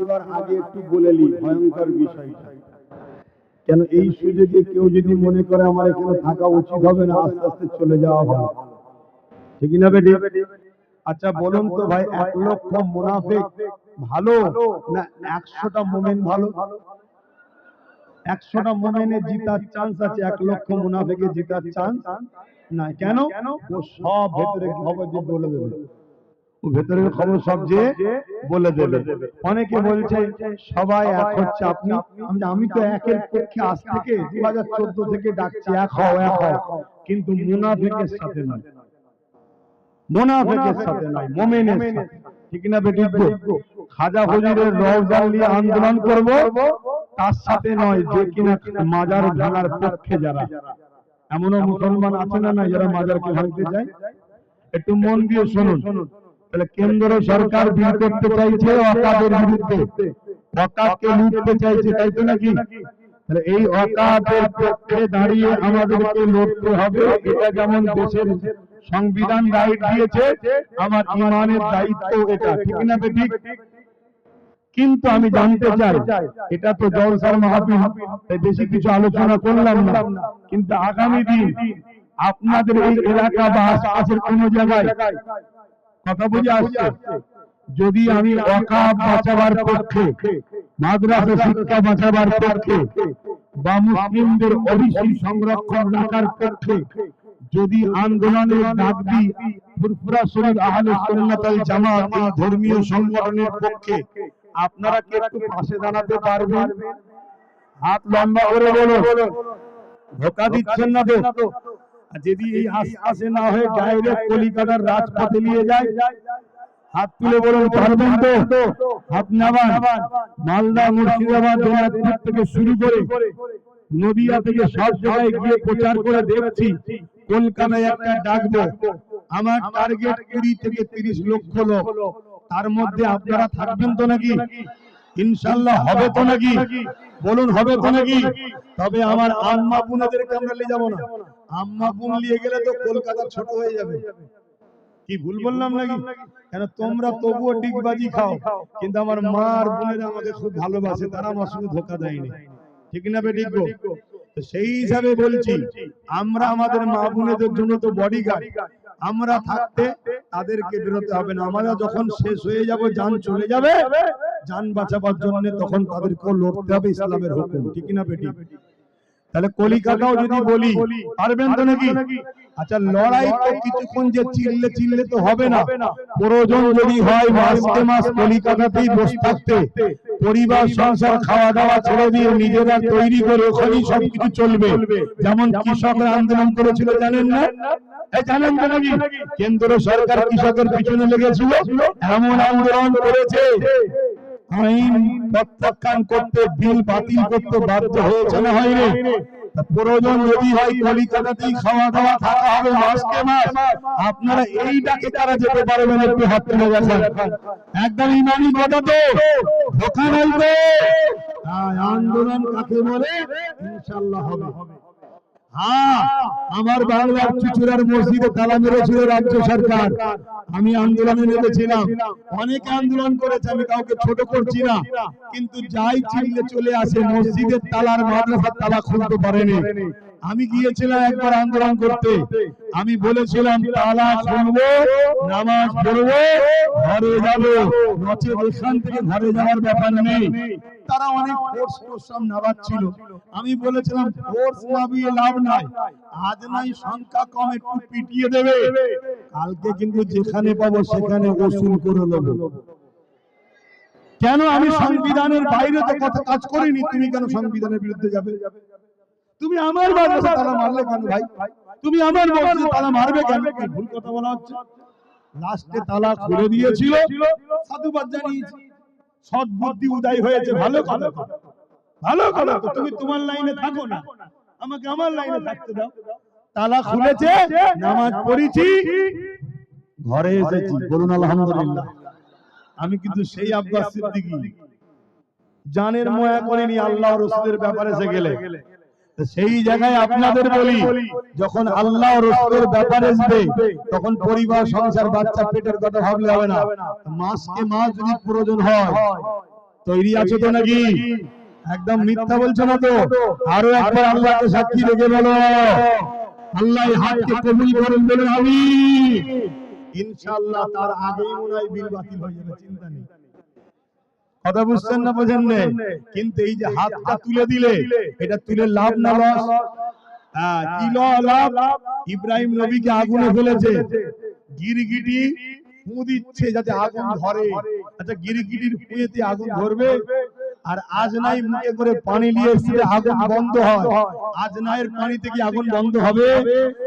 এবার আগে একটু বলে নি ভয়ঙ্কর বিষয়টা, কেন এই সুযোগে কেউ যদি মনে করে আমার এখানে থাকা উচিত হবে না, আস্তে আস্তে চলে যাওয়া ভালো, ঠিক না বেটি? আচ্ছা বলুন তো ভাই, 1,00,000 মুনাফিক ভালো না 100টা মুমিন ভালো? 100টা মুমিনে জিতার চান্স আছে, 1,00,000 মুনাফিকে জিতার চান্স না। কেন? ও সব ভেতরে খবর যে বলে দেবে, ও ভেতরের খবর সব যে বলে দেবে। অনেকে বলছে সবাই এক হচ্ছে, আমি তো একের পক্ষে আজ থেকে 2014 থেকে ডাকছি এক হও এক হও, কিন্তু মুনাফিকের সাথে নয়, মুনাফিকের সাথে নয়, মুমিনের সাথে, ঠিক না বেটি? খাজা হুজুরের রওজা নিয়ে আন্দোলন করব, তার সাথে নয় যে কিনা মাজার ভাঙার পক্ষে যারা। এমনও মুসলমান আছে না, যারা মাজারকে ভাঙতে চায়? একটু মন দিয়ে শুনুন। তাহলে কেন্দ্র সরকার বিল করতে চাইছে ওয়াকাফের বিরুদ্ধে, ওয়াকাফকে লুটতে চাইছে, তাই তো নাকি? তাহলে এই ওয়াকাফের পক্ষে দাঁড়িয়ে আমাদেরকে লড়তে হবে। এটা যেমন দেশের সংবিধান রাইট দিয়েছে, আমার ইমানের দায়িত্ব এটা, ঠিক না বেটি? কিন্তু আমি জানতে চাই, এটা তো জলসার মাহফিল, তাই বেশি কিছু আলোচনা করলাম না, কিন্তু আগামী দিন আপনাদের এই এলাকা বা আশপাশের কোন জায়গায়, কথা বুঝে আসছে, যদি আমি ওয়াকাফ বাঁচাবার পক্ষে, মাদ্রাসা শিক্ষা বাঁচাবার পক্ষে বা মুসলিমদের ওবিসি সংরক্ষণ রাখার পক্ষে যদি আন্দোলনের ডাক দিই, ফুরফুরা শরীফ আহলে সুন্নাত ওয়াল জামাত এই ধর্মীয় সংগঠনের পক্ষে, আপনারা কি একটু পাশে দাঁড়াতে পারবেন? হাত লম্বা করে বলুন, ধোঁকা দিচ্ছেন না তো? যদি এই আশপাশে না হয়ে ডাইরেক্ট কলিকাতার রাজপথে নিয়ে যায়, হাত তুলে বলুন পারবেন তো? হাত নামান। মালদা, মুর্শিদাবাদ, দিনাজপুর থেকে শুরু করে নদিয়া থেকে সব জায়গায় গিয়ে প্রচার করে দেখছি, কলকাতায় একটা ডাকবো, আমার টার্গেট 20 থেকে 30 লক্ষ লোক, তার মধ্যে আপনারা থাকবেন তো নাকি? ইনশাআল্লাহ হবে তো নাকি? বলুন হবে তো নাকি? তবে আমার আম্মা বোনেদেরকে আমরা নিয়ে যাবো না, আম্মা বোন নিয়ে গেলে তো কলকাতা ছোট হয়ে যাবে। কি ভুল বললাম নাকি? কেন তোমরা তবুও ডিগবাজি খাও, কিন্তু আমার মা আর বোনেরা আমাকে খুব ভালোবাসে, তারা আমার সঙ্গে ধোঁকা দেয়নি, ঠিক না বেটি গো? তো সেই হিসাবে বলছি, আমরা আমাদের মা বোনেদের জন্য তো বডিগার্ড, আমরা থাকতে তাদেরকে বেরোতে হবে না। আমরা যখন শেষ হয়ে যাব, জান চলে যাবে, জান বাঁচাবার জন্য তখন তাদেরকেও লড়তে হবে, ইসলামের হুকুম, ঠিক না বেটি? তাহলে কলিকাতাও যদি বলি, পারবেন তো নাকি? আচ্ছা লড়াই তো কিছুক্ষণ যে চিল্লে তো হবে না, প্রয়োজন যদি হয় মাসকে মাস কলিকাতাতেই বসে থাকতে, পরিবার সংসার খাওয়া দাওয়া ছেড়ে দিয়ে নিজেরা তৈরি করে ওখানেই সবকিছু চলবে। যেমন কৃষকরা আন্দোলন করেছিল, জানেন না? জানেন তো নাকি? কেন্দ্র সরকার কৃষকের পিছনে লেগেছিল, এমন আন্দোলন করেছে, আইন প্রত্যাখ্যান করতে, বিল বাতিল করতে বাধ্য হয়েছে না হয়নি? প্রয়োজন যদি হয় কলিকাতাতেই খাওয়া দাওয়া থাকা হবে মাসকে মাস। আপনারা এই ডাকে তারা যেতে পারবেন, একটু হাত তুলে গেছেন, একদম ইমানি কথা তো, ধোঁকা নাই তো? আন্দোলন কাকে বলে? ইনশাআল্লাহ হবে। হ্যাঁ, আমার বাংলার চুচুড়ার মসজিদে তালা মেরেছিল রাজ্য সরকার, আমি আন্দোলনে নেমেছিলাম, অনেকে আন্দোলন করেছে, আমি কাউকে ছোট করছি না, কিন্তু যাই চিল্লে চলে আসে, মসজিদের তালার মাদ্রাসার তালা খুলতে পারেনি। আমি গিয়েছিলাম একবার আন্দোলন করতে, আমি বলেছিলাম তালা খুলবো, নামাজ পড়বো, ঘরে যাবো, নচেত এখান থেকে ঘরে যাওয়ার ব্যাপার নেই। তারা অনেক ফোর্স নামাচ্ছিল, আমি বলেছিলাম ফোর্স নামিয়ে লাভ নাই, আজ নাই সংখ্যা কম, একটু পিটিয়ে দেবে, কালকে কিন্তু যেখানে পাবো সেখানে ওসুল করে নেব। কেন? আমি সংবিধানের বাইরে তো কত কাজ করিনি, তুমি কেন সংবিধানের বিরুদ্ধে যাবে? তুমি আমার মাদ্রাসা তালা মারলে কেন ভাই? তুমি আমার মসজিদে তালা মারবে কেন? ভুল কথা বলা হচ্ছে। লাস্টে তালা খুলে দিয়েছিল, সাধুবাদ জানিয়েছি, সৎ বুদ্ধি উদয় হয়েছে, ভালো কথা, ভালো কথা। তো তুমি তোমার লাইনে থাকো না, আমাকে আমার লাইনে থাকতে দাও। তালা খুলেছে, নামাজ পড়েছি, ঘরে এসেছি, বলুন আলহামদুলিল্লাহ। আমি কিন্তু সেই আব্বাস সিদ্দিকী, জানের মোয়া করিনি আল্লাহ রাসূলের ব্যাপারে এসে গেলে। সেই জায়গায় আপনাদের বলি, যখন আল্লাহ রাসূলের ব্যাপারে আসবে, তখন পরিবার সংসার বাচ্চা পেটের কথা ভাবলে হবে না, মাসকে মাস যদি প্রয়োজন হয় তৈরি আছো তো নাকি? একদম মিথ্যা বলছো না তো? আরো একবার আল্লাহকে সাক্ষী রেখে বলো, আল্লাহ এই হাতকে কবুল করুন, বলুন আমিন। ইনশাআল্লাহ তার আগেই মনে হয় বিল বাতিল হয়ে যাবে, চিন্তা নেই। কথা বুঝছেন না বোঝেন না? কিন্তু এই যে হাতটা তুলে দিলে, এটা তুলে লাভ না লস? কি লাভ? ইব্রাহিম নবীকে আগুনে ফেলেছে, গিরগিটি ফু দিচ্ছে যাতে আগুন ধরে। আচ্ছা, গিরগিটির ফুঁয়েতে আগুন ধরবে? আর আজনাই মুখে করে পানি নিয়ে এসে আগুন বন্ধ হয়, আজনায়ের পানি থেকে আগুন বন্ধ হবে?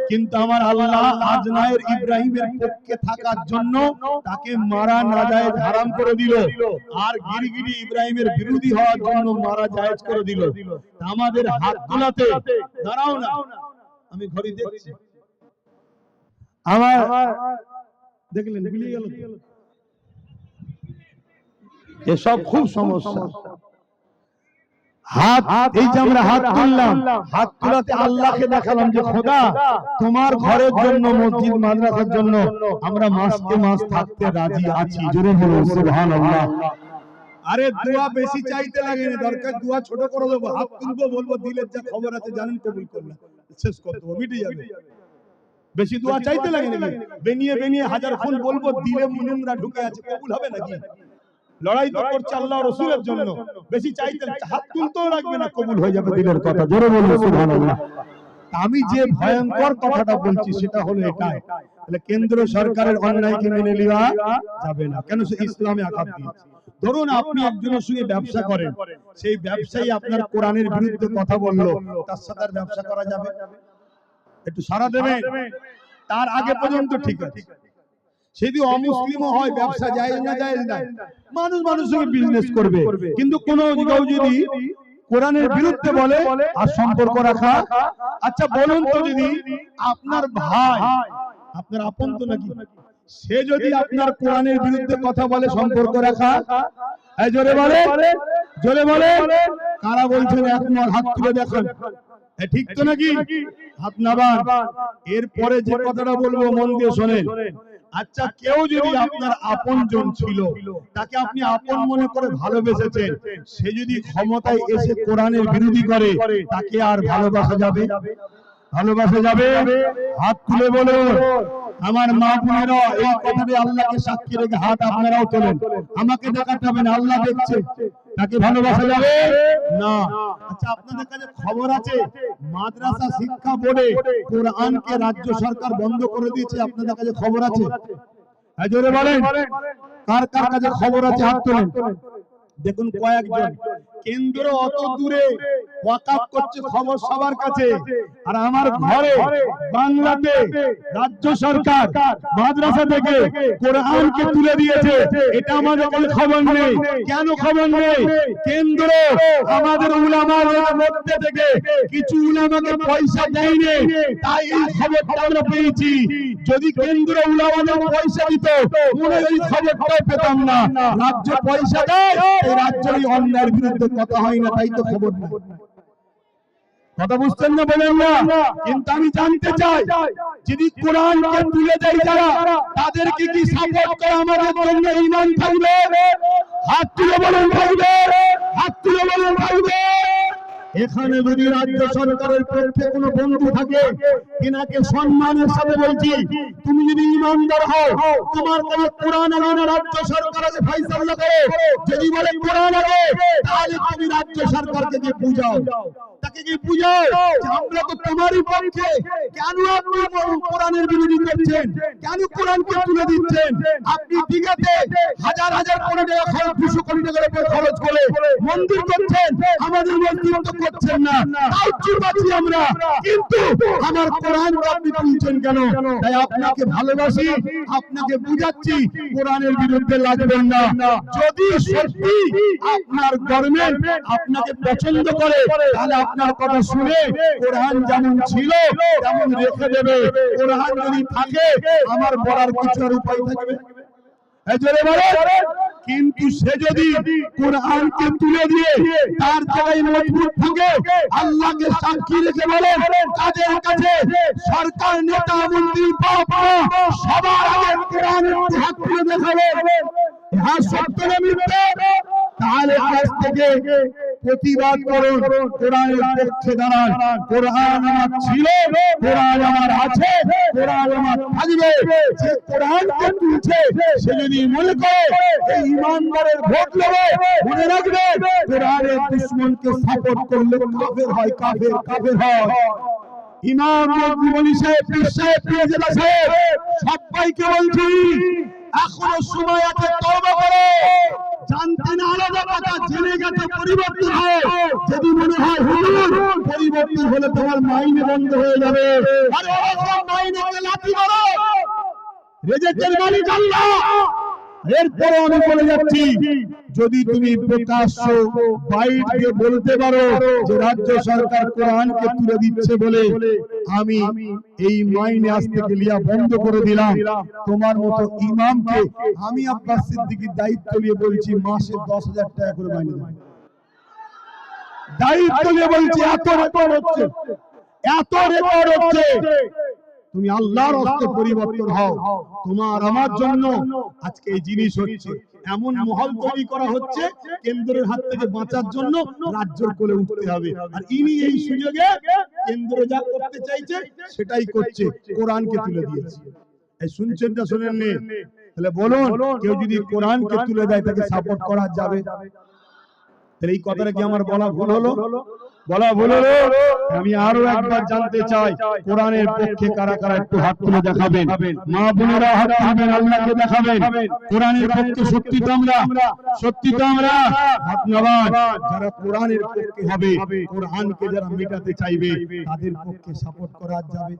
কিন্তু আমার আল্লাহ আজনায়ের ইব্রাহিমের পক্ষে থাকার জন্য তাকে মারা নাজায়েজ হারাম করে দিল, আর গিরগিটি ইব্রাহিমের বিরোধী হওয়ার জন্য মারা জায়েজ করে দিল। আমাদের হাত তোলাতে, দাঁড়াও না, আমি ঘড়ি দেখছি, আমার দেখলেন ভুলে গেল, এসব খুব সমস্যা। হাত, এই যে আমরা হাত তুললাম, হাত তোলাতে আল্লাহকে দেখালাম যে খোদা তোমার ঘরের জন্য, মসজিদ মাদ্রাসার জন্য আমরা মাসকে মাস থাকতে রাজি আছি। জোরে বলুন সুবহানাল্লাহ। আরে দোয়া বেশি চাইতে লাগে না, দরকার দোয়া ছোট করে দেবো, হাত তুলবো, বলবো দিলের যা খবর আছে জানেন, কবুল করলাম, শেষ করে দেবো, মিটে যাবে। বেশি দোয়া চাইতে লাগে নাকি? বেনিয়ে বেনিয়ে হাজার ফোন বলবো, দিলে মুনিমরা ঢুকে আছে, কবুল হবে নাকি? লড়াই তো করছে আল্লাহ রাসূলের জন্য, বেশি চাইতে হাত তুলতেও লাগবে না, কবুল হয়ে যাবে দিলের কথা। জোরে বলুন সুবহানাল্লাহ। আমি যে ভয়ঙ্কর কথাটা বলছি সেটা হলো এটাই, তাহলে কেন্দ্র সরকারের অন্যায়কে মেনে নেওয়া যাবে না। কেন? সে ইসলামে আঘাত দিয়েছে। ধরুন আপনি একজনের সঙ্গে ব্যবসা করেন, সেই ব্যবসায়ী আপনার কোরআনের বিরুদ্ধে কথা বললো, তার সাথে আর ব্যবসা করা যাবে? একটু সারা দেবেন? তার আগে পর্যন্ত ঠিক আছে, যদি অমুসলিমও হয় ব্যবসা জায়েজ না জায়েজ না, মানুষ মানুষের সঙ্গে বিজনেস করবে, কিন্তু কোন যদি কোরআনের বিরুদ্ধে বলে আর সম্পর্ক রাখা। আচ্ছা বলুন তো, যদি আপনার ভাই, আপনার আপন তো নাকি, সে যদি আপনার কোরআনের বিরুদ্ধে কথা বলে, সম্পর্ক রাখা? এই জোরে বলে, জোরে বলে, কারা বলছেন একমত? হাত তুলে দেখেন, ঠিক তো নাকি? হাত নামান। এরপরে যে কথাটা বলবো মন দিয়ে শোনেন। আচ্ছা, কেউ যদি আপনার আপনজন ছিল, তাকে আপনি আপন মনে করে ভালোবেসেছেন, সে যদি ক্ষমতায় এসে কোরআনের বিরোধী করে, তাকে আর ভালোবাসা যাবে? ভালোবাসা যাবে? হাত তুলে বলুন। আমার মা বোনেরা, এই কথাটি আল্লাহকে সাক্ষী রেখে হাত আপনারাও তোলেন, আমাকে দেখাতে হবে না, আল্লাহ দেখছে। তাকে ভালোবাসা যাবে না। আচ্ছা, আপনাদের কাছে খবর আছে মাদ্রাসা শিক্ষা বোর্ডে কোরআনকে রাজ্য সরকার বন্ধ করে দিয়েছে? আপনাদের কাছে খবর আছে? জোরে বলেন, কার কার কাছে খবর আছে? হাত তোলেন। দেখুন কয়েকজন, কেন্দ্র অত দূরে ওয়াকাফ করছে, খবর সবার কাছে, আর আমার ঘরে বাংলাতে রাজ্য সরকার মাদ্রাসা থেকে কোরআনকে তুলে দিয়েছে, এটা আমাদের কাছে খবর নেই। কেন খবর নেই? কেন্দ্র আমাদের উলামাদের মধ্যে থেকে কিছু উলামাকে পয়সা দেয়নি, তাই এই খবরটা আমরা পেয়েছি। যদি কেন্দ্র উলামাদের পয়সা দিত, মনে হয় এই খবরটা পেতাম না। রাজ্য পয়সা দেয়, এই রাজ্যের এই অন্যায়ের বিরুদ্ধে কথা হয় না, তাই তো খবর নেই। কথা বুঝছেন না? বলেন না। কিন্তু আমি জানতে চাই, যদি কোরআনকে তুলে দেয় যারা, তাদেরকে কি সাপোর্ট করে আমাদের জন্য ঈমান থাকবে? হাত তুলে বলেন থাকবে, হাত তুলে বলেন থাকবে। এখানে যদি রাজ্য সরকারের পক্ষে কোনো বন্ধু থাকে, তিনাকে সম্মানের সাথে বলছি, তুমি যদি ইমানদার হও, তোমার কোনো কোরআন আগে না রাজ্য সরকার আগে ফয়সালা করো। যদি বলে কোরআন আগে, তাহলে তুমি রাজ্য সরকারকে গিয়ে বুঝাও, তাকে গিয়ে বুঝাও যে আমরা তো তোমারই পক্ষে, কেন আপনি কোরআনের বিরোধী করছেন? কেন কোরআনকে তুলে দিচ্ছেন? আপনি ঠিক আছে হাজার হাজার কোটি টাকা খরচ, 200 কোটি টাকার উপর খরচ করে মন্দির করছেন, আমাদের মসজিদ তো করছেন না, তাও চুপ আছি আমরা, কিন্তু আমার কোরআনকে আপনি তুলছেন কেন? তাই আপনাকে ভালোবাসি, আপনাকে বুঝাচ্ছি, কোরআনের বিরুদ্ধে লাগবেন না। যদি সত্যি আপনার গভর্নমেন্ট আপনাকে পছন্দ করে, তাহলে আপনার কথা শুনে কোরআন যেমন ছিল তেমন রেখে দেবে। কোরআন যদি থাকে, আমার বলার কিছু আর উপায় থাকবে? কিন্তু সে যদি কোরআনকে তুলে দিয়ে তার জায়গায় মজবুত থাকে, আল্লাহকে সাক্ষী রেখে বলে, তাদের কাছে সরকার, নেতা, মন্ত্রী, বাবা সবার আগে কোরআনের হাত তুলে দেখাবে। হ্যাঁ, সত্য না মিথ্যা? তাহলে আজ থেকে প্রতিবাদ করুন, কোরআনের পক্ষে দাঁড়ান। কোরআন আমার ছিল, কোরআন আমার আছে, কোরআন আমার থাকবে। যে কোরআনকে তুলছে সে যদি মনে করে এই ইমানদারের ভোট নেবে, মনে রাখবে কোরআনের দুশমনকে সাপোর্ট করলে কাফের হয়, কাফের কাফের হয়। ইমাম মজলিস সাহেব, পীর সাহেব, পীরজাদা সাহেব সবাইকে বলছি এখনো সময় আছে, তওবা করো। জানতে না আলাদা কথা, জেনে গেছে পরিবর্তন হয়। যদি মনে হয় হুজুর পরিবর্তন হলে তোমার মাইনে বন্ধ হয়ে যাবে, আরে ওসব মাইনেকে লাথি মারো। রেজেকের মালিক আল্লাহ। এরপরে আমি বলে যাচ্ছি, যদি তুমি প্রকাশ্য বাইট দিয়ে বলতে পারো যে রাজ্য সরকার কোরআনকে তুলে দিচ্ছে বলে আমি এই মাইনে আজ থেকে লিয়া বন্ধ করে দিলাম, তোমার মতো ইমামকে আমি আব্বাস সিদ্দিকীর দায়িত্ব নিয়ে বলছি মাসে 10,000 টাকা করে মাইনে দেব। দায়িত্ব নিয়ে বলছি, এত রেকর্ড হচ্ছে, এত রেকর্ড হচ্ছে। তুমি আল্লাহর হস্তে পরিবর্তন হও। তোমার আমার জন্য আজকে এই জিনিস হচ্ছে, এমন মহল তৈরি করা হচ্ছে কেন্দ্রের হাত থেকে বাঁচার জন্য রাজ্যের কোলে উঠতে হবে। আর ইনি এই সুযোগে কেন্দ্র যা করতে চাইছে সেটাই করছে, কোরআনকে তুলে দিয়েছে। এই শুনছেন না শুনেননি? তাহলে বলুন, কেউ যদি কোরআনকে তুলে দেয় তাকে সাপোর্ট করা যাবে? তাহলে এই কথাটা কি আমার বলা ভুল হলো? বলা ভুল হলো? আমি আরো একবার জানতে চাই, কোরআনের পক্ষে কারা কারা একটু হাত তুলে দেখাবেন। মা বোনেরা হাত তুলবেন, আল্লাহকে দেখাবেন। কোরআনের পক্ষে সত্যি তো আমরা, সত্যি তো আমরা হাত নামান। যারা কোরআনের পক্ষে হবে, কোরআনকে যারা মেটাতে চাইবে তাদের পক্ষে সাপোর্ট করা যাবে।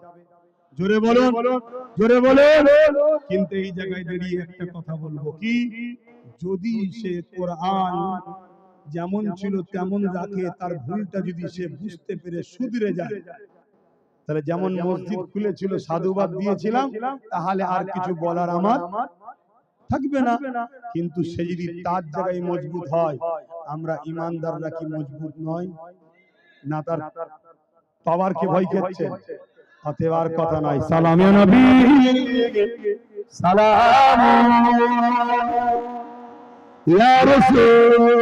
জোরে বলুন, জোরে বলুন। কিন্তু এই জায়গায় দাঁড়িয়ে একটা কথা বলবো, কি যদি সে কোরআন যেমন ছিল তেমন রাখে, তার ভুলটা যদি সে বুঝতে পেরে শুধরে যায়, তাহলে যেমন মসজিদ খুলেছিল সাধুবাদ দিয়েছিলাম, তাহলে আর কিছু বলার আমার থাকবে না। কিন্তু সে যদি তার জায়গায় মজবুত হয়, আমরা ইমানদাররা কি মজবুত নয়? না তার পাওয়ার কে ভয় করছে? অতএব আর কথা নাই। সালাম ইয়া নবী, সালাম ইয়া রাসূল।